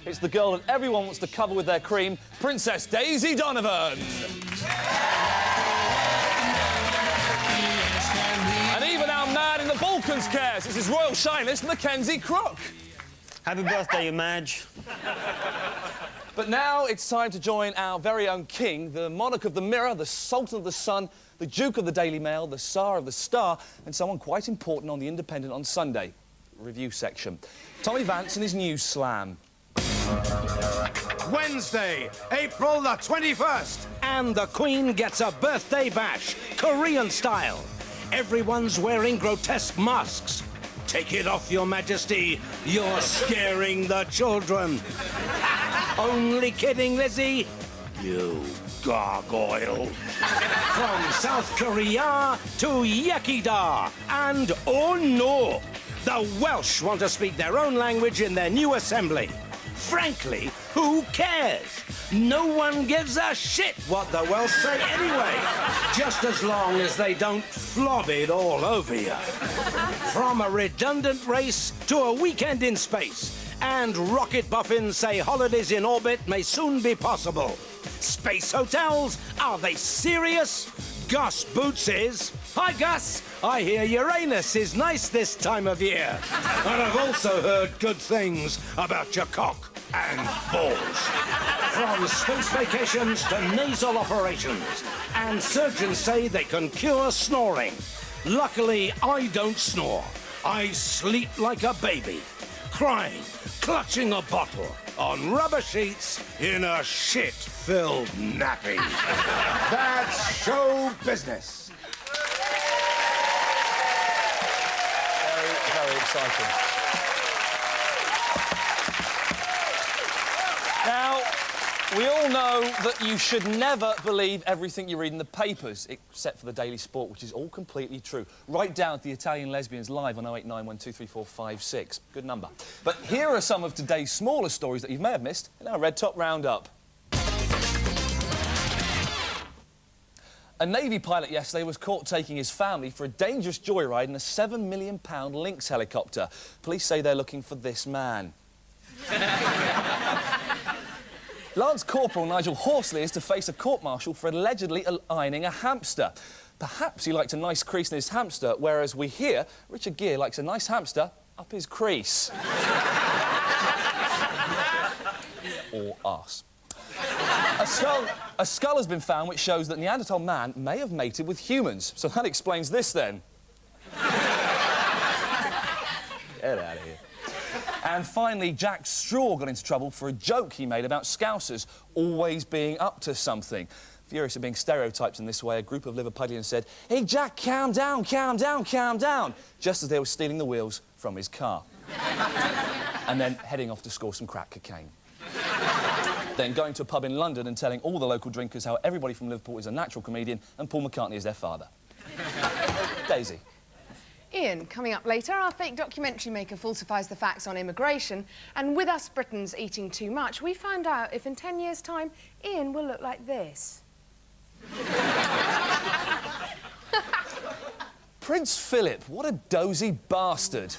It's the girl that everyone wants to cover with their cream, Princess Daisy Donovan. And even our man in the Balkans cares. It's His Royal Shyness, Mackenzie Crook. Happy birthday, you Madge. But now it's time to join our very own king, the monarch of the Mirror, the Sultan of the Sun, the Duke of the Daily Mail, the Tsar of the Star, and someone quite important on the Independent on Sunday. Review section. Tommy Vance and his News Slam. Wednesday, April the 21st. And the Queen gets a birthday bash, Korean style. Everyone's wearing grotesque masks. Take it off, Your Majesty. You're scaring the children. Only kidding, Lizzie. You gargoyle. From South Korea to Yakida. And oh no, the Welsh want to speak their own language in their new assembly. Frankly, who cares? No one gives a shit what the Welsh say anyway, just as long as they don't flob it all over you. From a redundant race to a weekend in space, and rocket boffins say holidays in orbit may soon be possible. Space hotels? Are they serious? Gus Boots is. Hi, Gus. I hear Uranus is nice this time of year. And I've also heard good things about your cock and balls. From space vacations to nasal operations. And surgeons say they can cure snoring. Luckily, I don't snore. I sleep like a baby. Crying, clutching a bottle, on rubber sheets, in a shit-filled nappy. That's show business. Very, very exciting. Now, we all know that you should never believe everything you read in the papers, except for the Daily Sport, which is all completely true. Right down to the Italian lesbians live on 0891233456. Good number. But here are some of today's smaller stories that you may have missed in our Red Top Roundup. A Navy pilot yesterday was caught taking his family for a dangerous joyride in a £7 million Lynx helicopter. Police say they're looking for this man. Lance Corporal Nigel Horsley is to face a court-martial for allegedly ironing a hamster. Perhaps he liked a nice crease in his hamster, whereas we hear Richard Gere likes a nice hamster up his crease. Or arse. A skull has been found which shows that Neanderthal man may have mated with humans. So that explains this, then. Get out of here. And finally, Jack Straw got into trouble for a joke he made about Scousers always being up to something. Furious at being stereotyped in this way, a group of Liverpudlians said, "Hey, Jack, calm down, calm down, calm down," just as they were stealing the wheels from his car. And then heading off to score some crack cocaine. Then going to a pub in London and telling all the local drinkers how everybody from Liverpool is a natural comedian and Paul McCartney is their father. Daisy. Ian, coming up later, our fake documentary maker falsifies the facts on immigration, and with us Britons eating too much, we find out if in 10 years' time, Ian will look like this. Prince Philip, what a dozy bastard.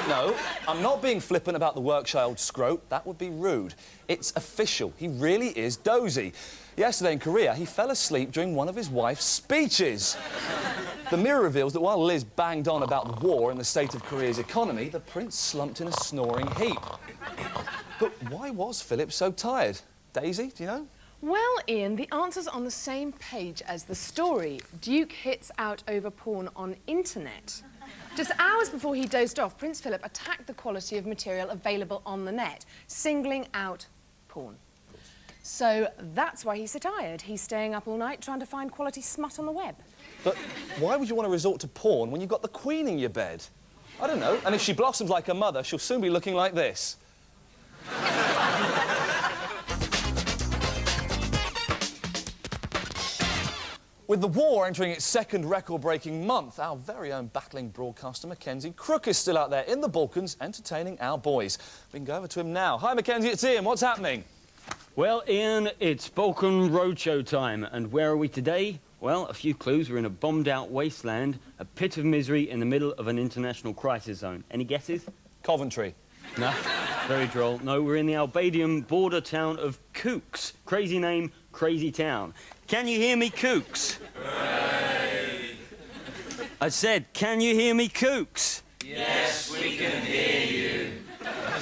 No, I'm not being flippant about the work-shy-old scrote. That would be rude. It's official. He really is dozy. Yesterday in Korea, he fell asleep during one of his wife's speeches. The Mirror reveals that while Liz banged on about the war and the state of Korea's economy, the prince slumped in a snoring heap. But why was Philip so tired? Daisy, do you know? Well, Ian, the answer's on the same page as the story. Duke hits out over porn on internet. Just hours before he dozed off, Prince Philip attacked the quality of material available on the net, singling out porn. So that's why he's so tired. He's staying up all night trying to find quality smut on the web. But why would you want to resort to porn when you've got the Queen in your bed? I don't know. And if she blossoms like her mother, she'll soon be looking like this. With the war entering its second record-breaking month, our very own battling broadcaster Mackenzie Crook is still out there in the Balkans entertaining our boys. We can go over to him now. Hi, Mackenzie, it's Ian. What's happening? Well, Ian, it's Balkan Roadshow time. And where are we today? Well, a few clues. We're in a bombed-out wasteland, a pit of misery in the middle of an international crisis zone. Any guesses? Coventry. No, very droll. No, we're in the Albadian border town of Kooks. Crazy name, crazy town. Can you hear me, Kooks? Hooray! I said, can you hear me, Kooks? Yes, we can hear you.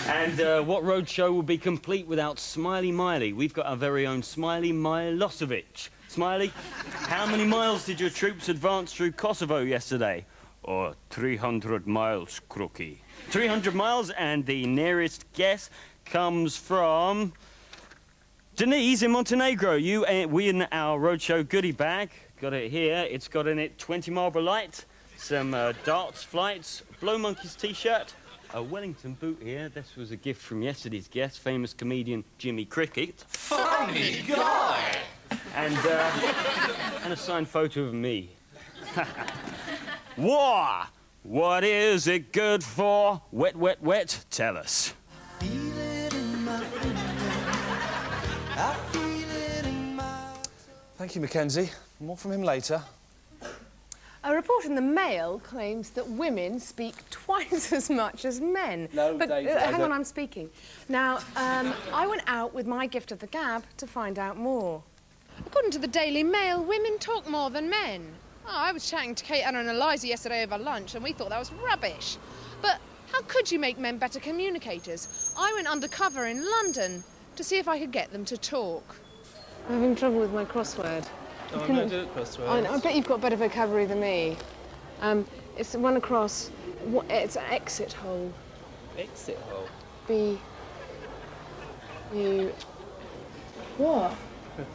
And what roadshow will be complete without Smiley Miley? We've got our very own Smiley Milosevic. Smiley, how many miles did your troops advance through Kosovo yesterday? Or 300 miles, Crookie. 300 miles, and the nearest guess comes from Denise in Montenegro. You win our roadshow goodie bag. Got it here. It's got in it 20 Marlboro Light, some darts flights, Blow Monkeys t-shirt, a Wellington boot here. This was a gift from yesterday's guest, famous comedian Jimmy Cricket. Funny guy! And a signed photo of me. War! What is it good for? Wet, wet, wet. Tell us. Thank you, Mackenzie. More from him later. A report in the Mail claims that women speak twice as much as men. No, but Daisy, hang on, I'm speaking. Now, I went out with my gift of the gab to find out more. According to the Daily Mail, women talk more than men. Oh, I was chatting to Kate, Anna and Eliza yesterday over lunch and we thought that was rubbish. But how could you make men better communicators? I went undercover in London to see if I could get them to talk. I'm having trouble with my crossword. Oh, I'm not good at crosswords. I bet you've got better vocabulary than me. It's one across. It's an exit hole. Exit hole. B. U. What? The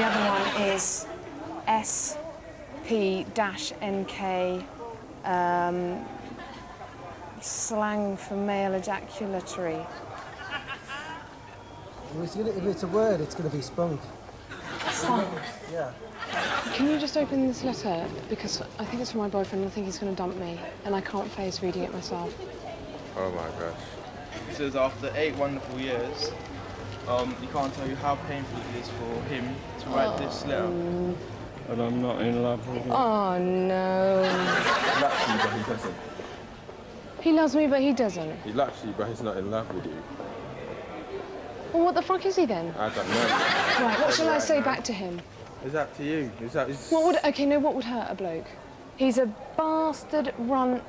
other one is SP-NK. Slang for male ejaculatory. If it's a word, it's going to be spunk. Spunk? Yeah. Can you just open this letter? Because I think it's from my boyfriend and I think he's going to dump me. And I can't face reading it myself. Oh my gosh. It says after 8 wonderful years, you can't tell you how painful it is for him to write this letter. And I'm not in love with you. Oh, no. He loves you, but he doesn't. He loves me, but he doesn't. He loves you, but he's not in love with you. Well, what the fuck is he then? I don't know. Right, what shall I say back to him? It's up to you. What would... OK, no, what would hurt a bloke? He's a bastard runt...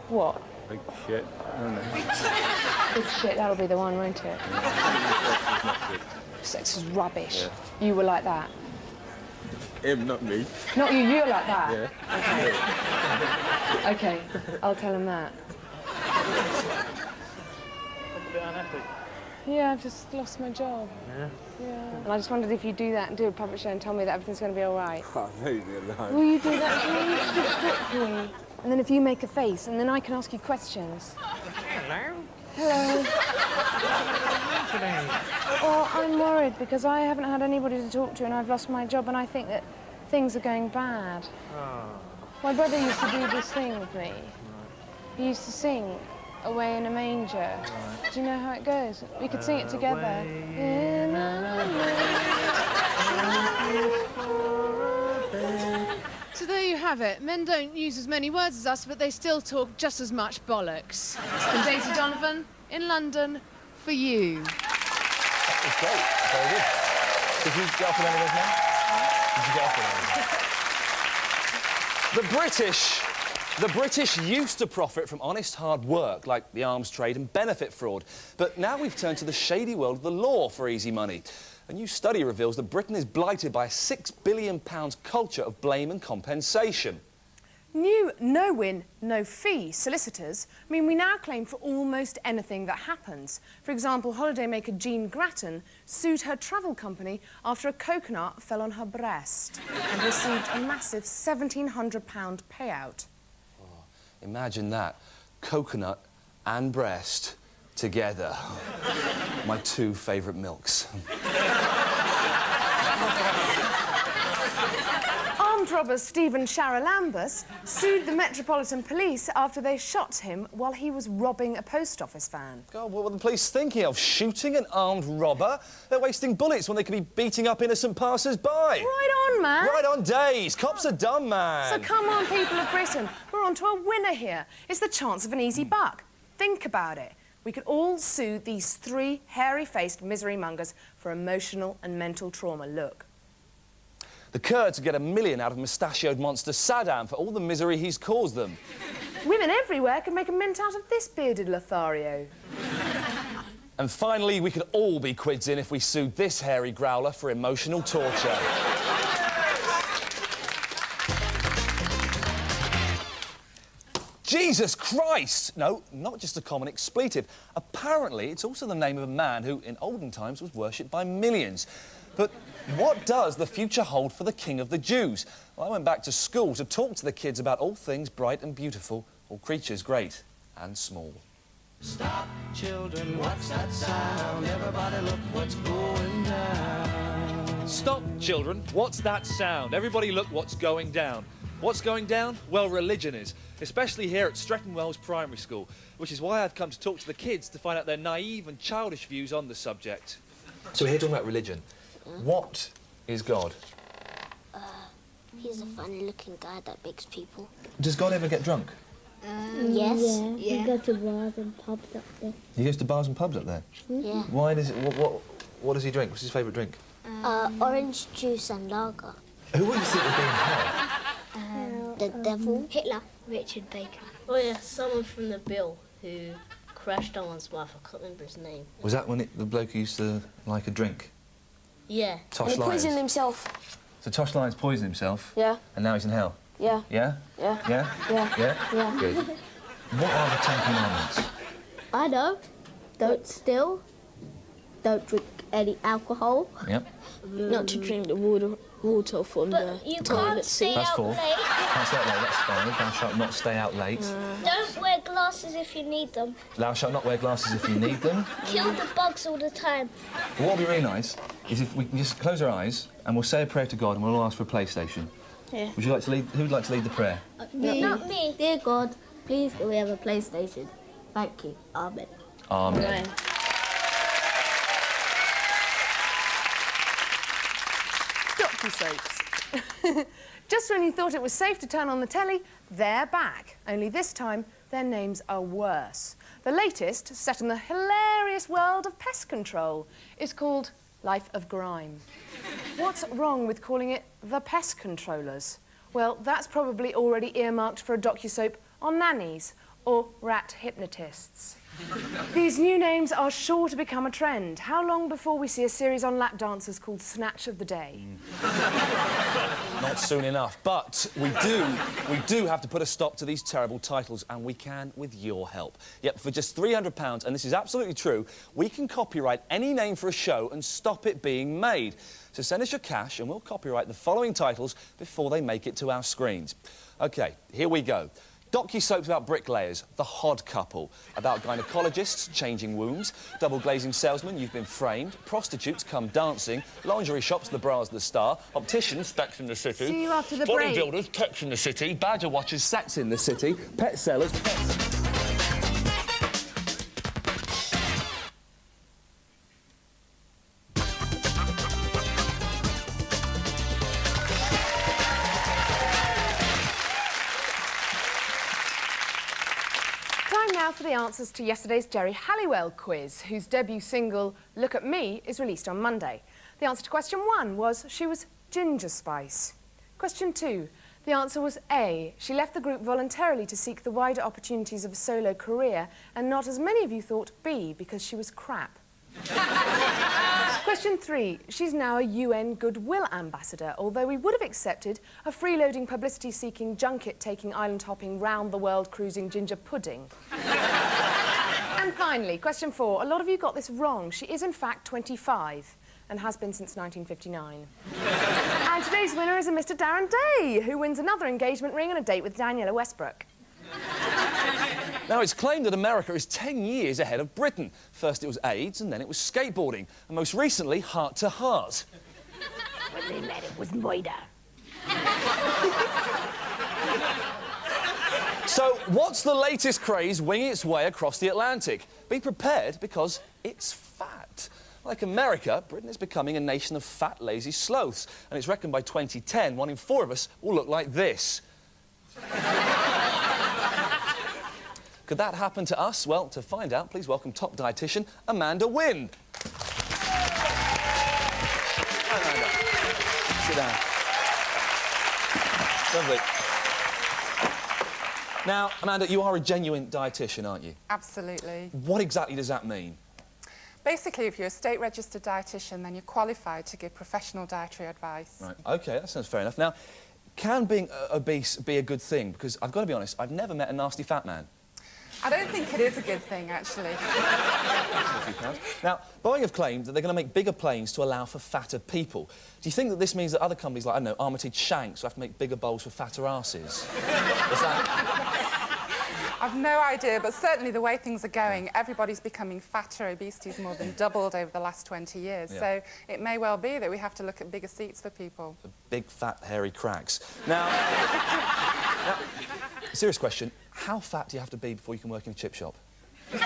What? Big shit. I don't know. Big shit, that'll be the one, won't it? Sex is rubbish. Yeah. You were like that. Him, not me. Not you, you're like that? Yeah. OK, I'll tell him that. That's a bit unethical. Yeah, I've just lost my job. Yeah? Yeah. And I just wondered if you'd do that and do a puppet show and tell me that everything's going to be all right. Oh, leave me alone. Will you do that to me? Just quickly. And then if you make a face, and then I can ask you questions. Hello? Hello. Well, I'm worried because I haven't had anybody to talk to and I've lost my job and I think that things are going bad. Oh. My brother used to do this thing with me. He used to sing Away in a Manger. Right. Do you know how it goes? We could sing it together. In a So there you have it. Men don't use as many words as us, but they still talk just as much bollocks. And Daisy Donovan, in London, for you. That was great. Very good. Did you get off with any of those men? Did you get off with any of them? The British used to profit from honest hard work, like the arms trade and benefit fraud. But now we've turned to the shady world of the law for easy money. A new study reveals that Britain is blighted by a £6 billion culture of blame and compensation. New no-win, no-fee solicitors mean we now claim for almost anything that happens. For example, holidaymaker Jean Grattan sued her travel company after a coconut fell on her breast and received a massive £1,700 payout. Oh, imagine that. Coconut and breast together. My two favourite milks. Armed robber Stephen Charalambous sued the Metropolitan Police after they shot him while he was robbing a post office van. God, what were the police thinking of? Shooting an armed robber? They're wasting bullets when they could be beating up innocent passers-by. Right on, man. Right on days. Cops are dumb, man. So come on, people of Britain. We're on to a winner here. It's the chance of an easy buck. Think about it. We could all sue these 3 hairy-faced misery mongers for emotional and mental trauma. Look. The Kurds would get $1 million out of mustachioed monster Saddam for all the misery he's caused them. Women everywhere could make a mint out of this bearded Lothario. And finally, we could all be quids in if we sued this hairy growler for emotional torture. Jesus Christ! No, not just a common expletive. Apparently, it's also the name of a man who, in olden times, was worshipped by millions. But what does the future hold for the King of the Jews? Well, I went back to school to talk to the kids about all things bright and beautiful, all creatures great and small. Stop, children, what's that sound? Everybody look what's going down. Stop, children, what's that sound? Everybody look what's going down. What's going down? Well, religion is, especially here at Stretton Wells Primary School, which is why I've come to talk to the kids to find out their naive and childish views on the subject. So we're here talking about religion. What is God? He's a funny-looking guy that makes people. Does God ever get drunk? Yes. Yeah. We go to bars and pubs up there. He goes to bars and pubs up there? Yeah. Why does it... What does he drink? What's his favourite drink? Orange juice and lager. Who would you think would be in hell? The devil. Hitler. Richard Baker. Oh yeah, someone from the Bill who crashed on one's wife. I can't remember his name. Was that when the bloke who used to like a drink? Yeah. Tosh Lyons. Poisoned himself. So Tosh Lyons poisoned himself? Yeah. And now he's in hell? Yeah. Yeah? Yeah. Yeah? Yeah. Yeah? Yeah. Good. What are the 10 Commandments? I know. Don't steal. Don't drink any alcohol. Yep. Not to drink the water from the toilet seat. That's 4. Can't stay out late, that's fine. Thou shalt not stay out late. Don't wear glasses if you need them. Thou shalt not wear glasses if you need them. Kill the bugs all the time. But what would be really nice is if we can just close our eyes and we'll say a prayer to God and we'll all ask for a PlayStation. Yeah. Would you like to lead... Who would like to lead the prayer? Not me. Dear God, please can we have a PlayStation? Thank you. Amen. Amen. Docu-soaps. Just when you thought it was safe to turn on the telly, they're back. Only this time, their names are worse. The latest, set in the hilarious world of pest control, is called Life of Grime. What's wrong with calling it The Pest Controllers? Well, that's probably already earmarked for a docu-soap on nannies or rat hypnotists. These new names are sure to become a trend. How long before we see a series on lap dancers called Snatch of the Day? Not soon enough, but we do have to put a stop to these terrible titles, and we can with your help. Yep, for just £300, and this is absolutely true, we can copyright any name for a show and stop it being made. So send us your cash and we'll copyright the following titles before they make it to our screens. OK, here we go. Docu-soaps about bricklayers, The Hod Couple, about gynecologists changing wombs, double-glazing salesmen, You've Been Framed, prostitutes come dancing, lingerie shops, The Bra's the Star, opticians, Sex in the City, See you after the break. bodybuilders, Tex in the City, badger watchers, Sex in the City, pet sellers, pets... Now for the answers to yesterday's Jerry Halliwell quiz, whose debut single, Look at Me, is released on Monday. The answer to question 1 was she was Ginger Spice. Question 2, the answer was A. She left the group voluntarily to seek the wider opportunities of a solo career, and not as many of you thought B, because she was crap. Question 3, she's now a UN Goodwill Ambassador, although we would have accepted a freeloading, publicity-seeking, junket-taking, island-hopping, round-the-world cruising ginger pudding. And finally, question 4, a lot of you got this wrong. She is, in fact, 25 and has been since 1959. And today's winner is a Mr. Darren Day, who wins another engagement ring and a date with Daniela Westbrook. Now, it's claimed that America is 10 years ahead of Britain. First it was AIDS, and then it was skateboarding, and most recently, Heart to Heart. When they met, it was murder. So, what's the latest craze winging its way across the Atlantic? Be prepared, because it's fat. Like America, Britain is becoming a nation of fat, lazy sloths, and it's reckoned by 2010, 1 in 4 of us will look like this. Could that happen to us? Well, to find out, please welcome top dietitian Amanda Wynne. Hi, Amanda. Sit down. Lovely. Now, Amanda, you are a genuine dietitian, aren't you? Absolutely. What exactly does that mean? Basically, if you're a state-registered dietitian, then you're qualified to give professional dietary advice. Right, OK, that sounds fair enough. Now, can being obese be a good thing? Because I've got to be honest, I've never met a nasty fat man. I don't think it is a good thing, actually. Now, Boeing have claimed that they're going to make bigger planes to allow for fatter people. Do you think that this means that other companies like, I don't know, Armitage Shanks will have to make bigger bowls for fatter asses? Is that... I've no idea, but certainly the way things are going, everybody's becoming fatter. Obesity's more than doubled over the last 20 years. Yeah. So it may well be that we have to look at bigger seats for people. The big, fat, hairy cracks. Now, serious question. How fat do you have to be before you can work in a chip shop? I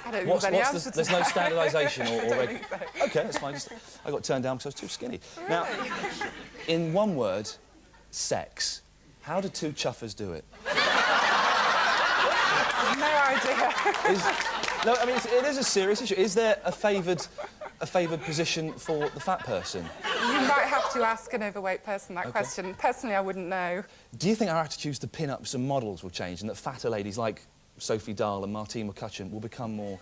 don't think there's any answer to there's no that. standardisation or I don't think so. OK, that's fine. I got turned down because I was too skinny. Now, in one word, sex. How do two chuffers do it? No idea. No, I mean, it is a serious issue. Is there a favoured position for the fat person? You might have to ask an overweight person that question. Personally, I wouldn't know. Do you think our attitudes to pin up some models will change and that fatter ladies like Sophie Dahl and Martine McCutcheon will become more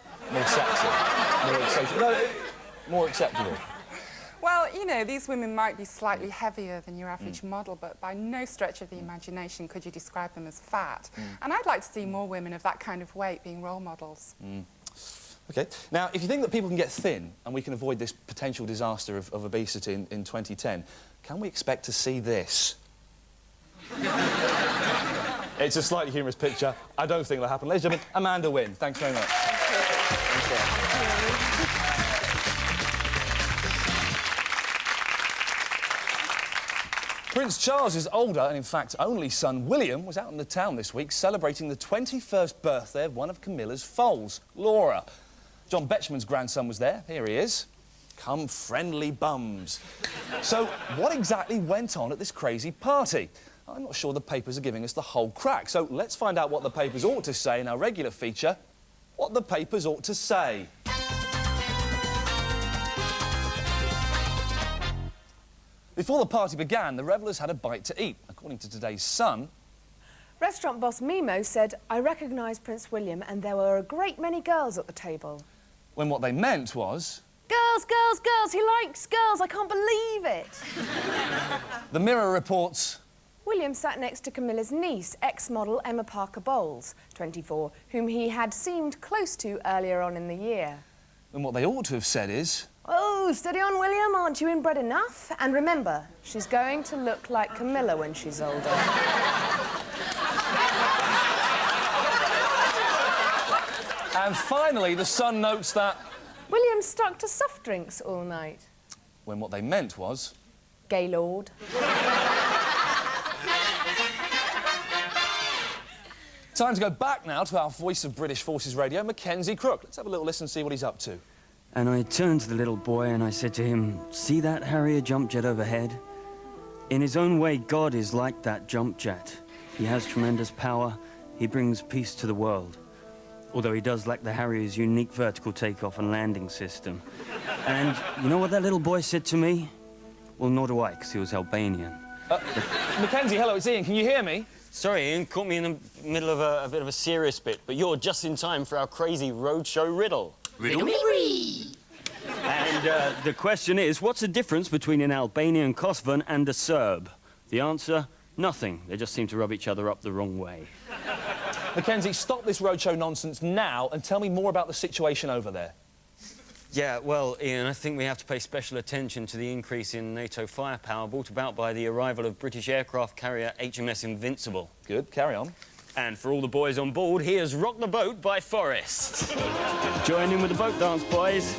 sexy, more acceptable? Well, you know, these women might be slightly heavier than your average model, but by no stretch of the imagination could you describe them as fat. And I'd like to see more women of that kind of weight being role models. OK. Now, if you think that people can get thin and we can avoid this potential disaster of obesity in 2010, can we expect to see this? It's a slightly humorous picture. I don't think that'll happen. Ladies and gentlemen, Amanda Wynne. Thanks very much. Prince Charles's older and, in fact, only son, William, was out in the town this week celebrating the 21st birthday of one of Camilla's foals, Laura. John Betjeman's grandson was there. Here he is. Come, friendly bums. So, what exactly went on at this crazy party? I'm not sure the papers are giving us the whole crack, so let's find out what the papers ought to say in our regular feature, What the Papers Ought to Say. Before the party began, the revellers had a bite to eat. According to today's Sun, restaurant boss Mimo said, I recognise Prince William and there were a great many girls at the table. When what they meant was... Girls, girls, girls, he likes girls, I can't believe it. The Mirror reports... William sat next to Camilla's niece, ex-model Emma Parker Bowles, 24, whom he had seemed close to earlier on in the year. And what they ought to have said is... Oh, steady on, William, aren't you inbred enough? And remember, she's going to look like Camilla when she's older. And finally, the Sun notes that... William stuck to soft drinks all night. When what they meant was... Gaylord. Time to go back now to our voice of British Forces Radio, Mackenzie Crook. Let's have a little listen and see what he's up to. And I turned to the little boy and I said to him, see that Harrier jump jet overhead? In his own way, God is like that jump jet. He has tremendous power. He brings peace to the world. Although he does lack the Harrier's unique vertical takeoff and landing system. And you know what that little boy said to me? Well, nor do I, because he was Albanian. Mackenzie, hello, it's Ian. Can you hear me? Sorry, Ian, caught me in the middle of a bit of a serious bit, but you're just in time for our crazy roadshow riddle. Riddle me. And the question is, what's the difference between an Albanian Kosovan and a Serb? The answer, nothing. They just seem to rub each other up the wrong way. Mackenzie, stop this roadshow nonsense now and tell me more about the situation over there. Yeah, well, Ian, I think we have to pay special attention to the increase in NATO firepower brought about by the arrival of British aircraft carrier HMS Invincible. Good, carry on. And for all the boys on board, here's Rock the Boat by Forrest. Join in with the boat dance, boys.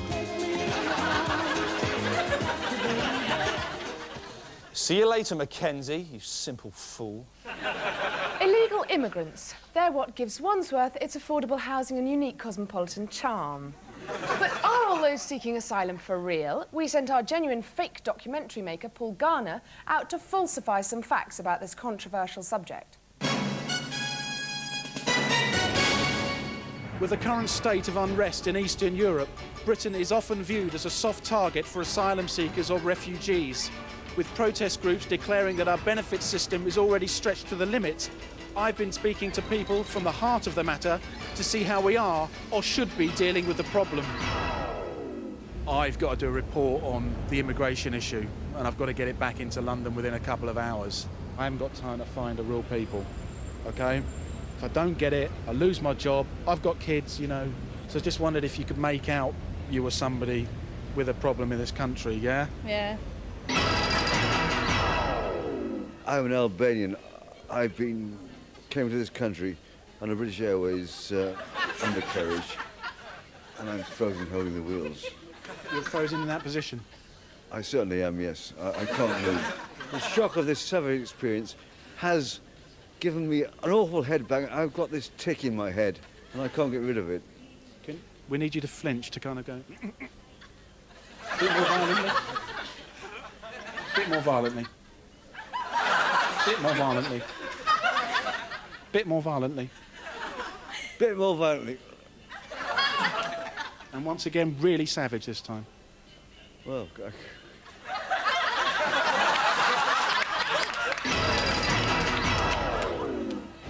See you later, Mackenzie, you simple fool. Illegal immigrants. They're what gives Wandsworth its affordable housing and unique cosmopolitan charm. But are all those seeking asylum for real? We sent our genuine fake documentary maker, Paul Garner, out to falsify some facts about this controversial subject. With the current state of unrest in Eastern Europe, Britain is often viewed as a soft target for asylum seekers or refugees. With protest groups declaring that our benefits system is already stretched to the limit, I've been speaking to people from the heart of the matter to see how we are, or should be, dealing with the problem. I've got to do a report on the immigration issue, and I've got to get it back into London within a couple of hours. I haven't got time to find a real people, okay? If I don't get it, I lose my job. I've got kids, you know. So I just wondered if you could make out you were somebody with a problem in this country, yeah? Yeah. I'm an Albanian. Came to this country on a British Airways undercarriage, and I'm frozen holding the wheels. You're frozen in that position? I certainly am, yes. I can't move. The shock of this savage experience has given me an awful head bang. I've got this tick in my head, and I can't get rid of it. We need you to flinch to kind of go... Bit more violently. Bit more violently. Bit more violently. Bit more violently. Bit more violently. And once again, really savage this time. Well,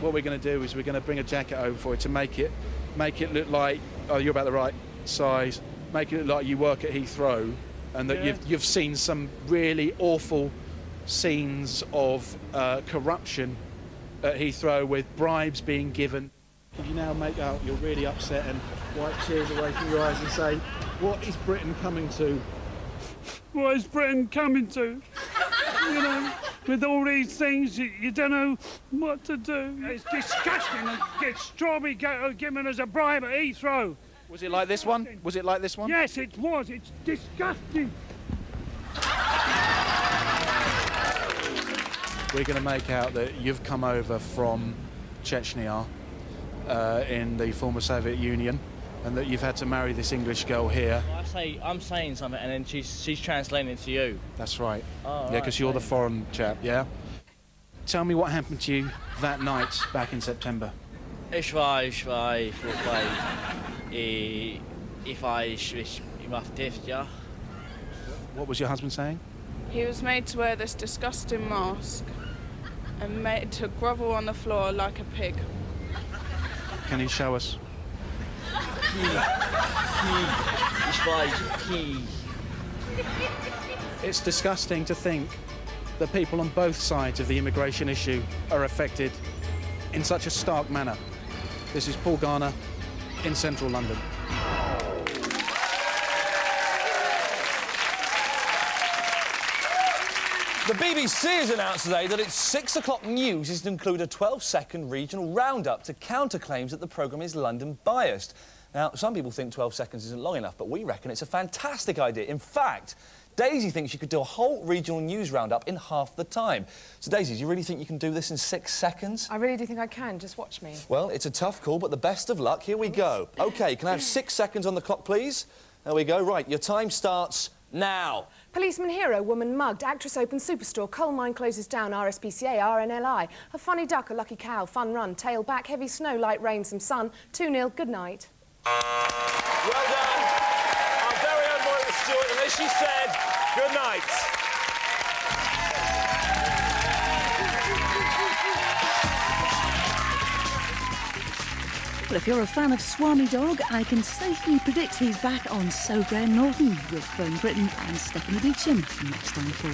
what we're going to do is we're going to bring a jacket over for you to make it look like, oh, you're about the right size, make it look like you work at Heathrow, and that you've seen some really awful scenes of corruption at Heathrow with bribes being given. Can you now make out you're really upset and wipe tears away from your eyes and say, what is Britain coming to? What is Britain coming to? You know, with all these things, you don't know what to do. It's disgusting to get strawberry given as a bribe at Heathrow. Was it like this one? Was it like this one? Yes, it was. It's disgusting. We're going to make out that you've come over from Chechnya in the former Soviet Union, and that you've had to marry this English girl here. I'm saying something, and then she's translating it to you. That's right. Oh, yeah, because you're the foreign chap, yeah? Tell me what happened to you that night back in September. Ich war vorbei. Ja. What was your husband saying? He was made to wear this disgusting mask and made to grovel on the floor like a pig. Can you show us? It's disgusting to think that people on both sides of the immigration issue are affected in such a stark manner. This is Paul Garner in central London. The BBC has announced today that its 6 o'clock news is to include a 12-second regional roundup to counter claims that the programme is London-biased. Now, some people think 12 seconds isn't long enough, but we reckon it's a fantastic idea. In fact, Daisy thinks you could do a whole regional news roundup in half the time. So, Daisy, do you really think you can do this in 6 seconds? I really do think I can. Just watch me. Well, it's a tough call, but the best of luck. Here we go. OK, can I have 6 seconds on the clock, please? There we go. Right, your time starts now. Policeman hero, woman mugged, actress opens superstore, coal mine closes down, RSPCA, RNLI. A funny duck, a lucky cow, fun run, tail back, heavy snow, light rain, some sun. 2-0, good night. Well done. Our very own Moira Stewart, and as she said, good night. Well, if you're a fan of Swami Dog, I can safely predict he's back on So Graham Norton with Fern Britton and Stephanie Beecham next on 4.